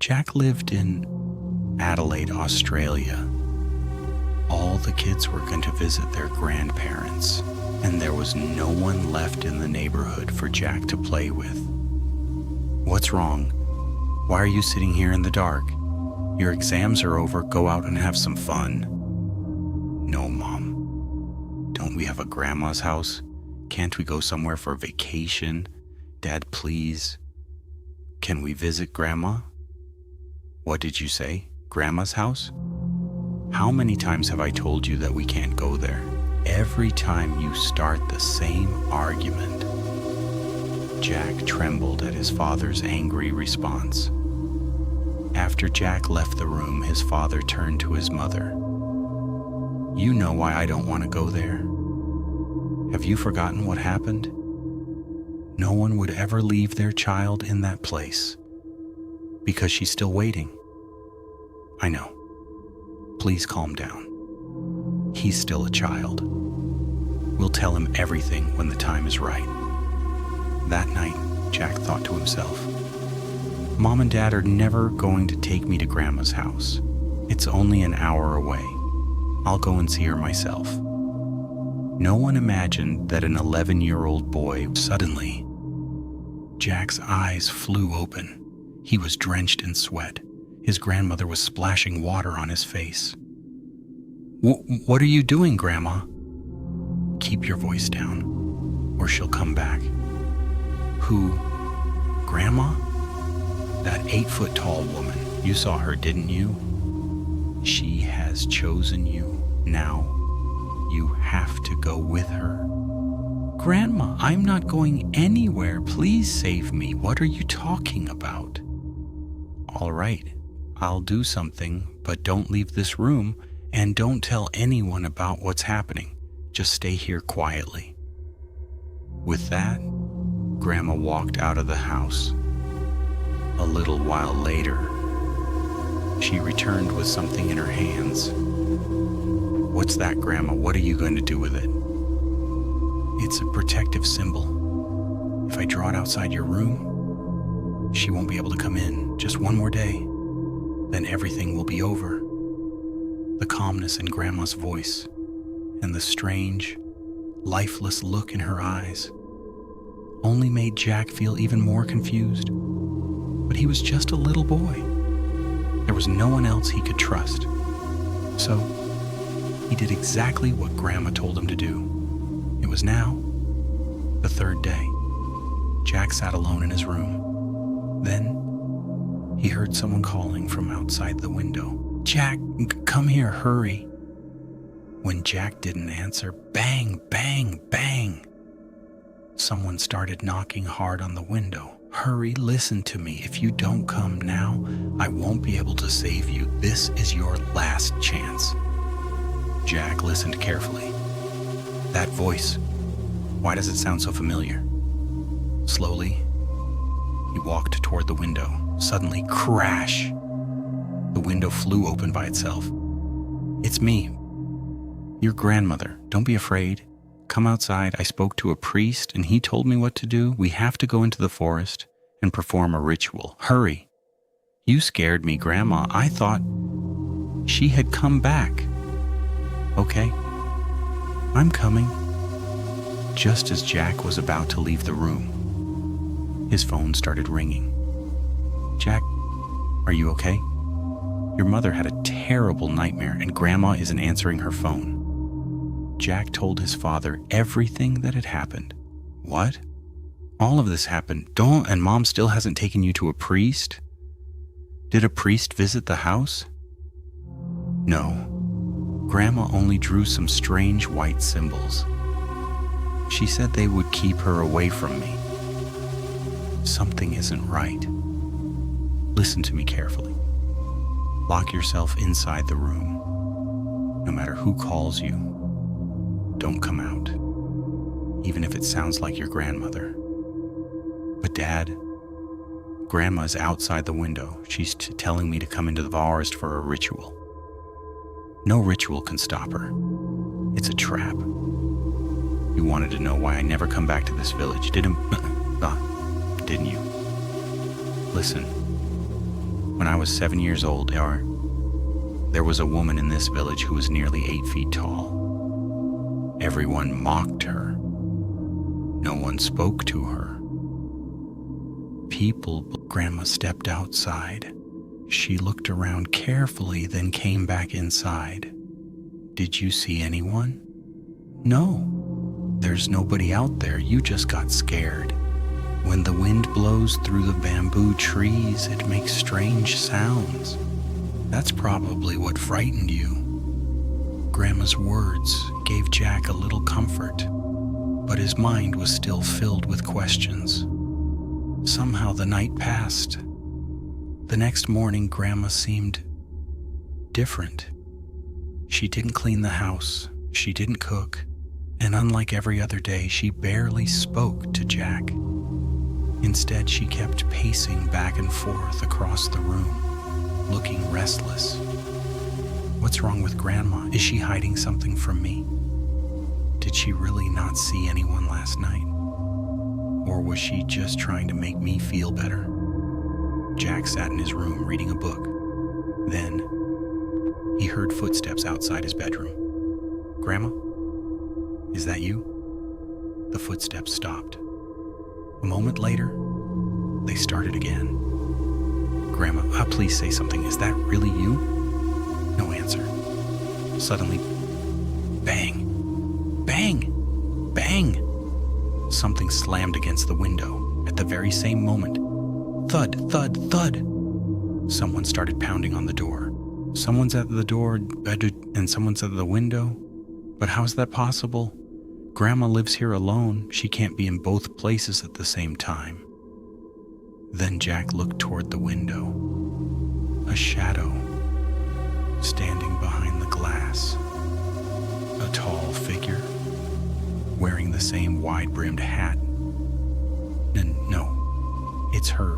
Jack lived in Adelaide, Australia. All the kids were going to visit their grandparents, and there was no one left in the neighborhood for Jack to play with. What's wrong? Why are you sitting here in the dark? Your exams are over. Go out and have some fun. No, Mom. Don't we have a grandma's house? Can't we go somewhere for a vacation? Dad, please. Can we visit Grandma? What did you say? Grandma's house? How many times have I told you that we can't go there? Every time you start the same argument. Jack trembled at his father's angry response. After Jack left the room, his father turned to his mother. You know why I don't want to go there. Have you forgotten what happened? No one would ever leave their child in that place because she's still waiting. I know. Please calm down. He's still a child. We'll tell him everything when the time is right. That night, Jack thought to himself, Mom and Dad are never going to take me to Grandma's house. It's only an hour away. I'll go and see her myself. No one imagined that an 11-year-old boy suddenly. Jack's eyes flew open. He was drenched in sweat. His grandmother was splashing water on his face. What are you doing, Grandma? Keep your voice down, or she'll come back. Who? Grandma? That 8-foot-tall woman. You saw her, didn't you? She has chosen you. Now, you have to go with her. Grandma, I'm not going anywhere. Please save me. What are you talking about? All right, I'll do something, but don't leave this room and don't tell anyone about what's happening. Just stay here quietly. With that, Grandma walked out of the house. A little while later, she returned with something in her hands. What's that, Grandma? What are you going to do with it? It's a protective symbol. If I draw it outside your room, she won't be able to come in. Just one more day, then everything will be over. The calmness in Grandma's voice and the strange, lifeless look in her eyes only made Jack feel even more confused. But he was just a little boy. There was no one else he could trust. So, he did exactly what Grandma told him to do. It was now the third day. Jack sat alone in his room. Then, he heard someone calling from outside the window. Jack, come here, hurry. When Jack didn't answer, bang, bang, bang. Someone started knocking hard on the window. Hurry, listen to me. If you don't come now, I won't be able to save you. This is your last chance. Jack listened carefully. That voice, why does it sound so familiar? Slowly, he walked toward the window. Suddenly, crash! The window flew open by itself. It's me, your grandmother. Don't be afraid. Come outside. I spoke to a priest and he told me what to do. We have to go into the forest and perform a ritual. Hurry. You scared me, Grandma. I thought she had come back. Okay, I'm coming. Just as Jack was about to leave the room, his phone started ringing. Jack, are you okay? Your mother had a terrible nightmare and Grandma isn't answering her phone. Jack told his father everything that had happened. What? All of this happened. And Mom still hasn't taken you to a priest? Did a priest visit the house? No. Grandma only drew some strange white symbols. She said they would keep her away from me. Something isn't right. Listen to me carefully. Lock yourself inside the room. No matter who calls you, don't come out, even if it sounds like your grandmother. But Dad, Grandma's outside the window. She's telling me to come into the forest for a ritual. No ritual can stop her. It's a trap. You wanted to know why I never come back to this village, didn't you? Listen, When I was 7 years old, there was a woman in this village who was nearly 8 feet tall. Everyone mocked her. No one spoke to her. Grandma stepped outside. She looked around carefully, then came back inside. Did you see anyone? No. There's nobody out there. You just got scared. When the wind blows through the bamboo trees, it makes strange sounds. That's probably what frightened you. Grandma's words gave Jack a little comfort, but his mind was still filled with questions. Somehow the night passed. The next morning, Grandma seemed different. She didn't clean the house, she didn't cook, and unlike every other day, she barely spoke to Jack. Instead, she kept pacing back and forth across the room, looking restless. What's wrong with Grandma? Is she hiding something from me? Did she really not see anyone last night? Or was she just trying to make me feel better? Jack sat in his room reading a book. Then, he heard footsteps outside his bedroom. Grandma? Is that you? The footsteps stopped. A moment later, they started again. Grandma, please say something. Is that really you? No answer. Suddenly, bang, bang, bang. Something slammed against the window. At the very same moment, thud, thud, thud. Someone started pounding on the door. Someone's at the door, and someone's at the window. But how's that possible? Grandma lives here alone. She can't be in both places at the same time. Then Jack looked toward the window. A shadow standing behind the glass. A tall figure wearing the same wide-brimmed hat. No, it's her.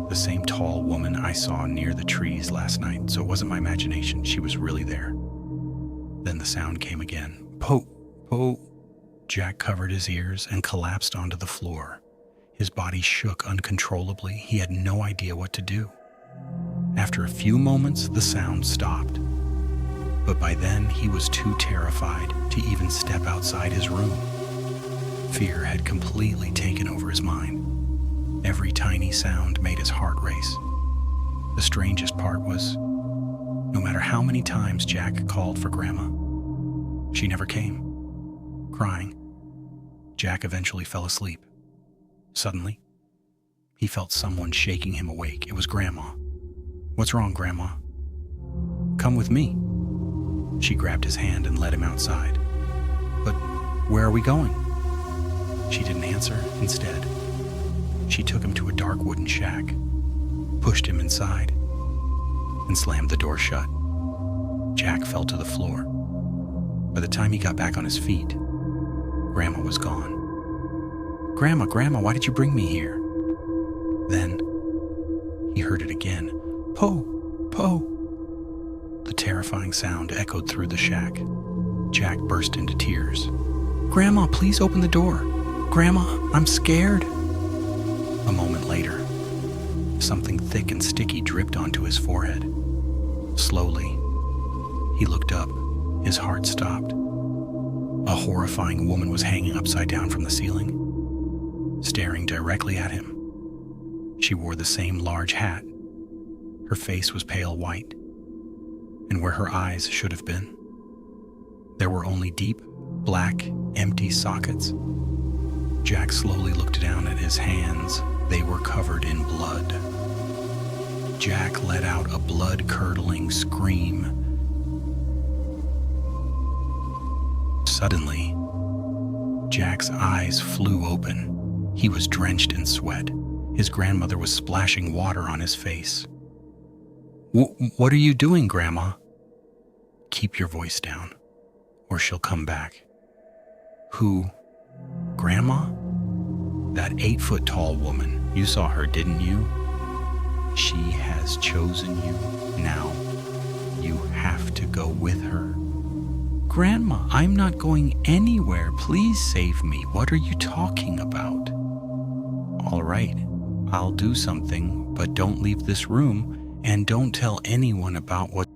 The same tall woman I saw near the trees last night, so it wasn't my imagination. She was really there. Then the sound came again. Po, po. Jack covered his ears and collapsed onto the floor. His body shook uncontrollably. He had no idea what to do. After a few moments, the sound stopped. But by then, he was too terrified to even step outside his room. Fear had completely taken over his mind. Every tiny sound made his heart race. The strangest part was, no matter how many times Jack called for Grandma, she never came. Crying, Jack eventually fell asleep. Suddenly, he felt someone shaking him awake. It was Grandma. What's wrong, Grandma? Come with me. She grabbed his hand and led him outside. But where are we going? She didn't answer. Instead, she took him to a dark wooden shack, pushed him inside, and slammed the door shut. Jack fell to the floor. By the time he got back on his feet, Grandma was gone. Grandma, why did you bring me here? Then he heard it again. Po, po. The terrifying sound echoed through the shack. Jack burst into tears. Grandma, please open the door. Grandma, I'm scared. A moment later, something thick and sticky dripped onto his forehead. Slowly, he looked up. His heart stopped. A horrifying woman was hanging upside down from the ceiling, staring directly at him. She wore the same large hat. Her face was pale white, and where her eyes should have been, there were only deep, black, empty sockets. Jack slowly looked down at his hands. They were covered in blood. Jack let out a blood-curdling scream. Suddenly, Jack's eyes flew open. He was drenched in sweat. His grandmother was splashing water on his face. What are you doing, Grandma? Keep your voice down, or she'll come back. Who? Grandma? That 8-foot-tall woman. You saw her, didn't you? She has chosen you. Now, you have to go with her. Grandma, I'm not going anywhere. Please save me. What are you talking about? All right, I'll do something, but don't leave this room And don't tell anyone about what